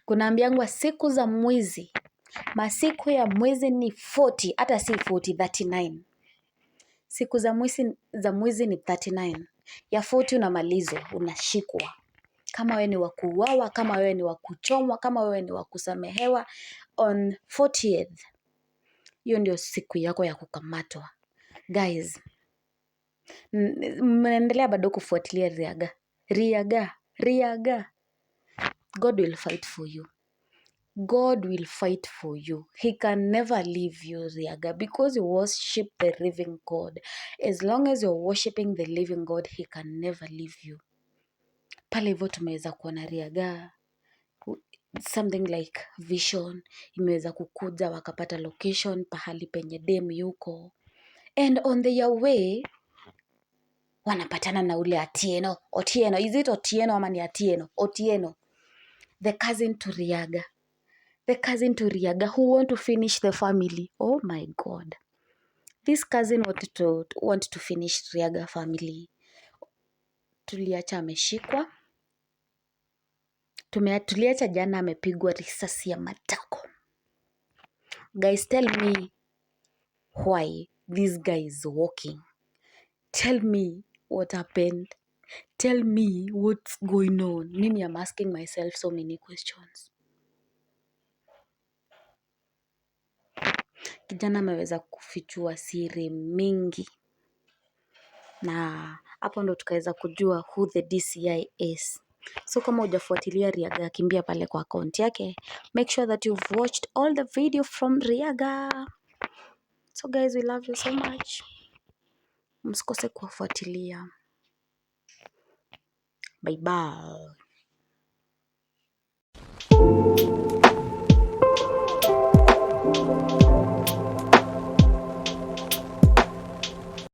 Kunaambiangwa siku za mwizi, masiku ya mwizi ni 40, hata si 40, 39. Siku za mwizi ni 39. Ya 40 unamalizwa, unashikwa. Kama wewe ni wa kuuawa, kama wewe ni wa kuchomwa, kama wewe ni wa kusamehewa, on 40th, hiyo ndio siku yako ya kukamatwa. Guys, mnaendelea bado kufuatilia Riaga. God will fight for you. God will fight for you. He can never leave you, Riaga, because you worship the living God. As long as you're worshiping the living God, He can never leave you. Pale hivyo tumeweza kuona Riaga, something like vision, imeweza kukuja wakapata location pahali penye dem yuko. And on their way, wanapatana na ule Otieno. Is it Otieno ama ni Atieno? Otieno. The cousin to Riaga. The cousin to Riaga who want to finish the family. Oh my God. This cousin want to finish Riaga family. Tuliacha ameshikwa. Tuliacha jana amepigwa risasi ya matako. Guys, tell me why this guy is walking. Tell me what happened. Tell me what's going on. Mimi am asking myself so many questions. Kijana ameweza kufichua siri mingi. Na hapo ndo tukaweza kujua who the DCI is. So kama hujafuatilia Riaga, kimbia pale kwa account yake. Make sure that you've watched all the video from Riaga. So guys, we love you so much. Msikose kuwafuatilia. Bye bye.